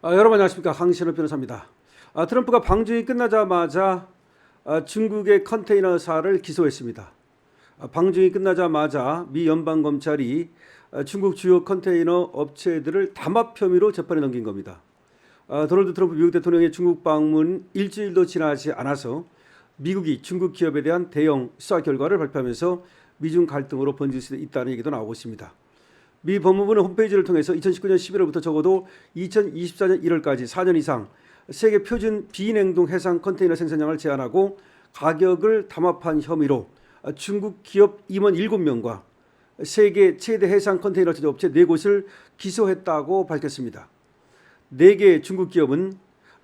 여러분 안녕하십니까. 강신호 변호사입니다. 트럼프가 방중이 끝나자마자 중국의 컨테이너사를 기소했습니다. 방중이 끝나자마자 미 연방검찰이 중국 주요 컨테이너 업체들을 담합 혐의로 재판에 넘긴 겁니다. 도널드 트럼프 미국 대통령의 중국 방문 일주일도 지나지 않아서 미국이 중국 기업에 대한 대형 수사 결과를 발표하면서 미중 갈등으로 번질 수 있다는 얘기도 나오고 있습니다. 미 법무부는 홈페이지를 통해서 2019년 11월부터 적어도 2024년 1월까지 4년 이상 세계 표준 비냉동 해상 컨테이너 생산량을 제한하고 가격을 담합한 혐의로 중국 기업 임원 7명과 세계 최대 해상 컨테이너 제조업체 4곳을 기소했다고 밝혔습니다. 4개 중국 기업은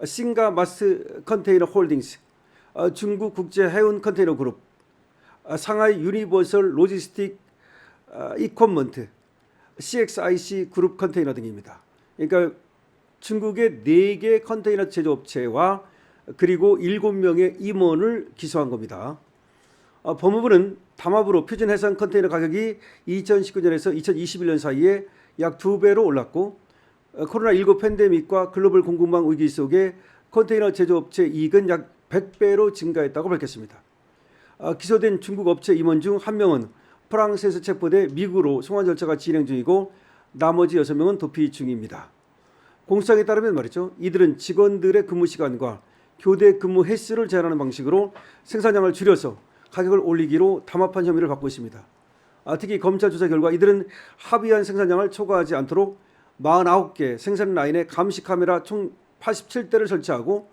싱가마스 컨테이너 홀딩스, 중국 국제 해운 컨테이너 그룹, 상하이 유니버설 로지스틱 이퀄먼트, CXIC 그룹 컨테이너 등입니다. 그러니까 중국의 4개 컨테이너 제조업체와 그리고 7명의 임원을 기소한 겁니다. 법무부는 담합으로 표준 해상 컨테이너 가격이 2019년에서 2021년 사이에 약 2배로 올랐고 코로나19 팬데믹과 글로벌 공급망 위기 속에 컨테이너 제조업체 이익은 약 100배로 증가했다고 밝혔습니다. 기소된 중국 업체 임원 중 1명은 프랑스에서 체포돼 미국으로 송환 절차가 진행 중이고 나머지 6명은 도피 중입니다. 공수장에 따르면 말이죠. 이들은 직원들의 근무 시간과 교대 근무 횟수를 제한하는 방식으로 생산량을 줄여서 가격을 올리기로 담합한 혐의를 받고 있습니다. 특히 검찰 조사 결과 이들은 합의한 생산량을 초과하지 않도록 49개 생산 라인에 감시 카메라 총 87대를 설치하고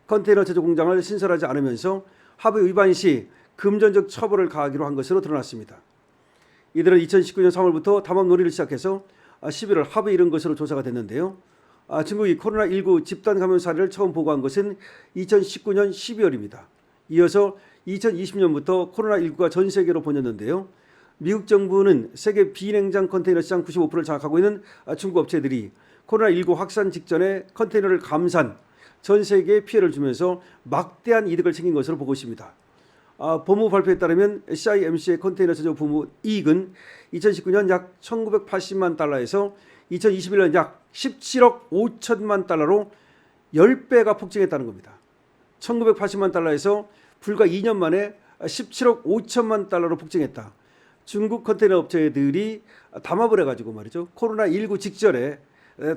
컨테이너 제조 공장을 신설하지 않으면서 합의 위반 시 금전적 처벌을 가하기로 한 것으로 드러났습니다. 이들은 2019년 3월부터 담합 놀이를 시작해서 11월 합의에 이른 것으로 조사가 됐는데요. 중국이 코로나19 집단 감염 사례를 처음 보고한 것은 2019년 12월입니다. 이어서 2020년부터 코로나19가 전 세계로 번졌는데요. 미국 정부는 세계 비냉장 컨테이너 시장 95%를 장악하고 있는 중국 업체들이 코로나19 확산 직전에 컨테이너를 감산, 전 세계에 피해를 주면서 막대한 이득을 챙긴 것으로 보고 있습니다. 법무부 발표에 따르면 CIMC의 컨테이너 제조 부문 이익은 2019년 약 1980만 달러에서 2021년 약 17억 5천만 달러로 10배가 폭증했다는 겁니다. 1980만 달러에서 불과 2년 만에 17억 5천만 달러로 폭증했다. 중국 컨테이너 업체들이 담합을 해가지고 말이죠. 코로나19 직전에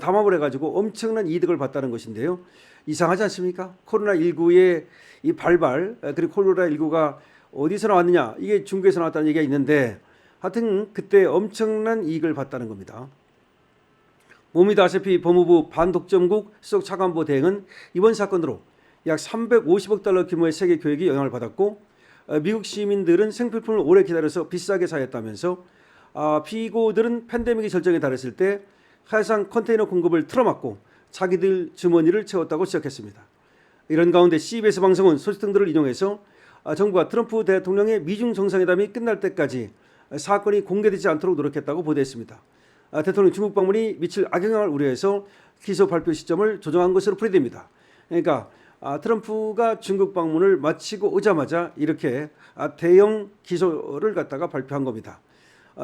담합을 해가지고 엄청난 이득을 봤다는 것인데요. 이상하지 않습니까? 코로나19의 이 발발, 그리고 코로나19가 어디서 나왔느냐, 이게 중국에서 나왔다는 얘기가 있는데 하여튼 그때 엄청난 이익을 봤다는 겁니다. 몸이 다시피 법무부 반독점국 수석 차관보 대행은 이번 사건으로 약 350억 달러 규모의 세계 교역이 영향을 받았고 미국 시민들은 생필품을 오래 기다려서 비싸게 사했다면서 피고들은 팬데믹이 절정에 달했을 때 해상 컨테이너 공급을 틀어막고 자기들 주머니를 채웠다고 지적했습니다. 이런 가운데 CBS 방송은 소식 등들을 인용해서 정부가 트럼프 대통령의 미중 정상회담이 끝날 때까지 사건이 공개되지 않도록 노력했다고 보도했습니다. 대통령 중국 방문이 미칠 악영향을 우려해서 기소 발표 시점을 조정한 것으로 풀이됩니다. 그러니까 트럼프가 중국 방문을 마치고 오자마자 이렇게 대형 기소를 갖다가 발표한 겁니다.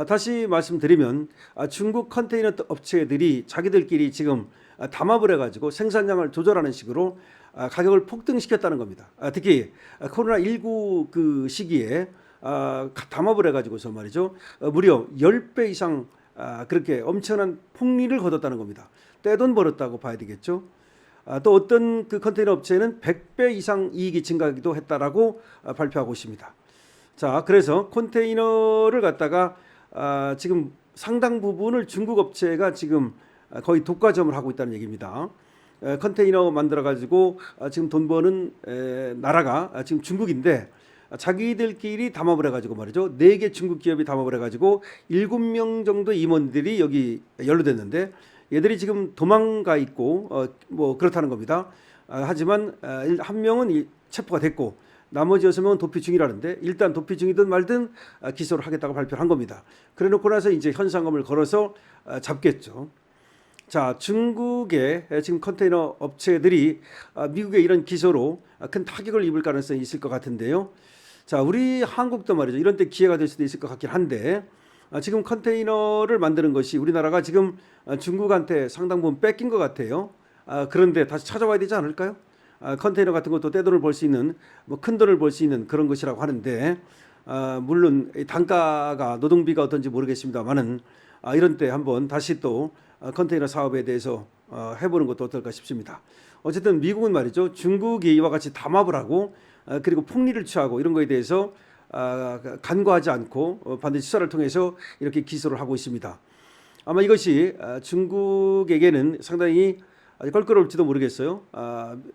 다시 말씀드리면 중국 컨테이너 업체들이 자기들끼리 지금 담합을 해가지고 생산량을 조절하는 식으로 가격을 폭등시켰다는 겁니다. 특히 코로나19 그 시기에 담합을 해가지고서 말이죠. 무려 10배 이상 그렇게 엄청난 폭리를 거뒀다는 겁니다. 떼돈 벌었다고 봐야 되겠죠. 또 어떤 그 컨테이너 업체는 100배 이상 이익이 증가하기도 했다라고 발표하고 있습니다. 자, 그래서 컨테이너를 갖다가 지금 상당 부분을 중국 업체가 지금 거의 독과점을 하고 있다는 얘기입니다. 컨테이너 만들어 가지고 지금 돈 버는 나라가 지금 중국인데 자기들끼리 담합을 해가지고 말이죠. 4개 중국 기업이 담합을 해가지고 7명 정도 임원들이 여기 연루됐는데 얘들이 지금 도망가 있고 뭐 그렇다는 겁니다. 하지만 1명은 체포가 됐고 나머지 6명은 도피 중이라는데 일단 도피 중이든 말든 기소를 하겠다고 발표를 한 겁니다. 그래 놓고 나서 이제 현상금을 걸어서 잡겠죠. 자, 중국의 지금 컨테이너 업체들이 미국의 이런 기소로 큰 타격을 입을 가능성이 있을 것 같은데요. 자, 우리 한국도 말이죠. 이런 때 기회가 될 수도 있을 것 같긴 한데 지금 컨테이너를 만드는 것이 우리나라가 지금 중국한테 상당 부분 뺏긴 것 같아요. 그런데 다시 찾아와야 되지 않을까요? 컨테이너 같은 것도 떼돈을 벌 수 있는 뭐 큰 돈을 벌 수 있는 그런 것이라고 하는데 물론 단가가 노동비가 어떤지 모르겠습니다만은 이런 때 한번 다시 또 컨테이너 사업에 대해서 해보는 것도 어떨까 싶습니다. 어쨌든 미국은 말이죠. 중국이 이와 같이 담합을 하고 그리고 폭리를 취하고 이런 거에 대해서 간과하지 않고 반드시 수사를 통해서 이렇게 기소를 하고 있습니다. 아마 이것이 중국에게는 상당히 껄끄러울지도 모르겠어요.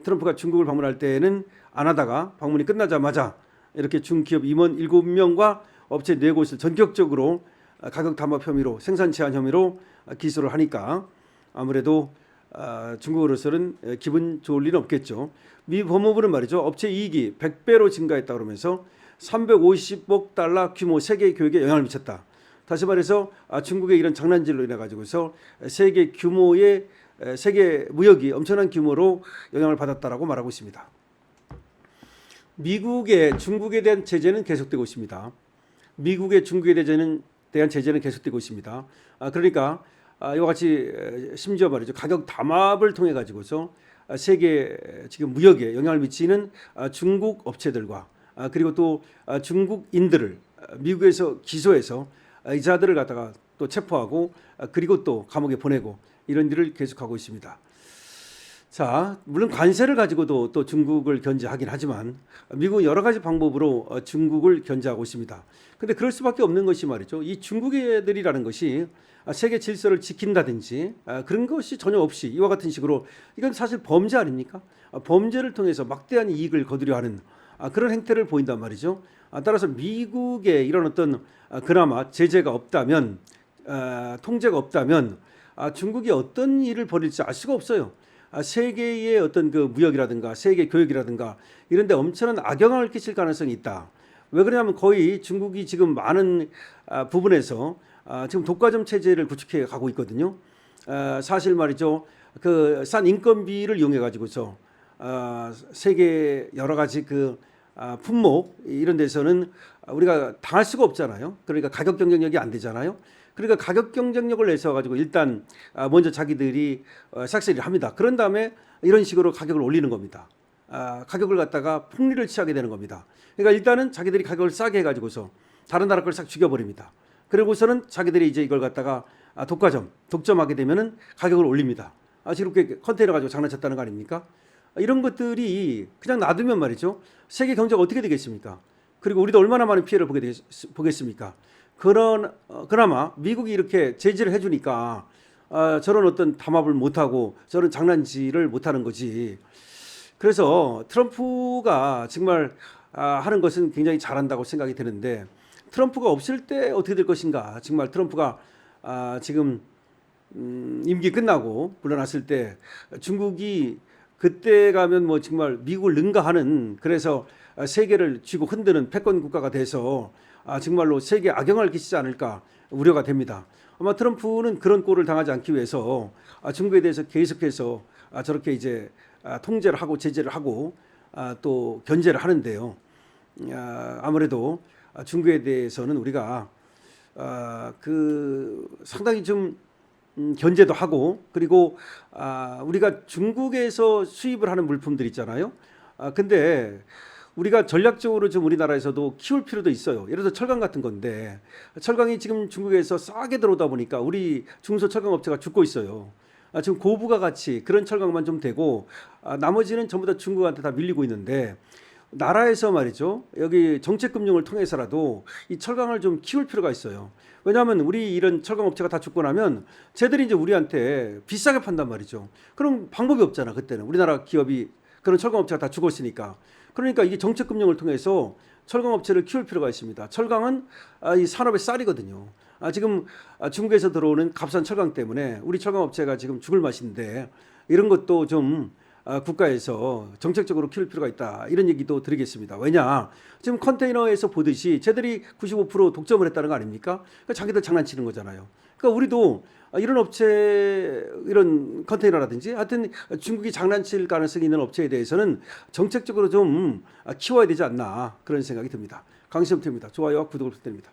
트럼프가 중국을 방문할 때는 안 하다가 방문이 끝나자마자 이렇게 중기업 임원 7명과 업체 4곳을 전격적으로 가격 담합 혐의로 생산 제한 혐의로 기소를 하니까 아무래도 중국으로서는 기분 좋을 일은 없겠죠. 미 법무부는 말이죠. 업체 이익이 100배로 증가했다 그러면서 350억 달러 규모 세계 교육에 영향을 미쳤다. 다시 말해서 중국의 이런 장난질로 인해 가지고서 세계 규모의 세계 무역이 엄청난 규모로 영향을 받았다라고 말하고 있습니다. 미국의 중국에 대한 제재는 계속되고 있습니다. 미국의 중국에 대한 제재는 계속되고 있습니다. 그러니까 이와 같이 심지어 말이죠. 가격 담합을 통해 가지고서 세계 지금 무역에 영향을 미치는 중국 업체들과 그리고 또 중국인들을 미국에서 기소해서 이자들을 갖다가 또 체포하고 그리고 또 감옥에 보내고 이런 일을 계속하고 있습니다. 자, 물론 관세를 가지고도 또 중국을 견제하긴 하지만 미국은 여러 가지 방법으로 중국을 견제하고 있습니다. 근데 그럴 수밖에 없는 것이 말이죠. 이 중국 애들이라는 것이 세계 질서를 지킨다든지 그런 것이 전혀 없이 이와 같은 식으로 이건 사실 범죄 아닙니까? 범죄를 통해서 막대한 이익을 거두려 하는 그런 행태를 보인단 말이죠. 따라서 미국의 이런 어떤 그나마 제재가 없다면 통제가 없다면 중국이 어떤 일을 벌일지 알 수가 없어요. 세계의 어떤 그 무역이라든가 세계 교역이라든가 이런 데 엄청난 악영향을 끼칠 가능성이 있다. 왜 그러냐면 거의 중국이 지금 많은 부분에서 지금 독과점 체제를 구축해 가고 있거든요. 사실 말이죠. 그 싼 인건비를 이용해 가지고서 세계 여러 가지 그 품목 이런 데서는 우리가 당할 수가 없잖아요. 그러니까 가격 경쟁력이 안 되잖아요. 그러니까 가격 경쟁력을 내서 가지고 일단 먼저 자기들이 싹쓸이를 합니다. 그런 다음에 이런 식으로 가격을 올리는 겁니다. 가격을 갖다가 폭리를 취하게 되는 겁니다. 그러니까 일단은 자기들이 가격을 싸게 해가지고서 다른 나라 걸 싹 죽여버립니다. 그리고서는 자기들이 이제 이걸 갖다가 독점하게 되면은 가격을 올립니다. 지금 이렇게 컨테이너 가지고 장난쳤다는 거 아닙니까? 이런 것들이 그냥 놔두면 말이죠. 세계 경제가 어떻게 되겠습니까? 그리고 우리도 얼마나 많은 피해를 보겠습니까? 그나마 미국이 이렇게 제재를 해주니까 저런 어떤 담합을 못하고 저런 장난질을 못하는 거지. 그래서 트럼프가 정말 하는 것은 굉장히 잘한다고 생각이 드는데 트럼프가 없을 때 어떻게 될 것인가. 정말 트럼프가 지금 임기 끝나고 물러났을 때 중국이 그때 가면 뭐 정말 미국을 능가하는 그래서 세계를 쥐고 흔드는 패권 국가가 돼서 정말로 세계에 악영향을 끼치지 않을까 우려가 됩니다. 아마 트럼프는 그런 꼴을 당하지 않기 위해서 중국에 대해서 계속해서 저렇게 이제 통제를 하고 제재를 하고 또 견제를 하는데요. 아무래도 중국에 대해서는 우리가 그 상당히 좀 견제도 하고 그리고 우리가 중국에서 수입을 하는 물품들 있잖아요. 근데 우리가 전략적으로 좀 우리나라에서도 키울 필요도 있어요. 예를 들어 철강 같은 건데 철강이 지금 중국에서 싸게 들어오다 보니까 우리 중소철강 업체가 죽고 있어요. 지금 고부가 가치 그런 철강만 좀 되고 나머지는 전부 다 중국한테 다 밀리고 있는데 나라에서 말이죠. 여기 정책금융을 통해서라도 이 철강을 좀 키울 필요가 있어요. 왜냐하면 우리 이런 철강 업체가 다 죽고 나면 쟤들이 이제 우리한테 비싸게 판단 말이죠. 그럼 방법이 없잖아. 그때는 우리나라 기업이 그런 철강 업체가 다 죽었으니까. 그러니까 이게 정책금융을 통해서 철강 업체를 키울 필요가 있습니다. 철강은 이 산업의 쌀이거든요. 지금 중국에서 들어오는 값싼 철강 때문에 우리 철강 업체가 지금 죽을 맛인데 이런 것도 좀 국가에서 정책적으로 키울 필요가 있다. 이런 얘기도 드리겠습니다. 왜냐? 지금 컨테이너에서 보듯이 쟤들이 95% 독점을 했다는 거 아닙니까? 그러니까 자기들 장난치는 거잖아요. 그러니까 우리도 이런 업체, 이런 컨테이너라든지 하여튼 중국이 장난칠 가능성이 있는 업체에 대해서는 정책적으로 좀 키워야 되지 않나 그런 생각이 듭니다. 강시험태입니다. 좋아요와 구독을 부탁드립니다.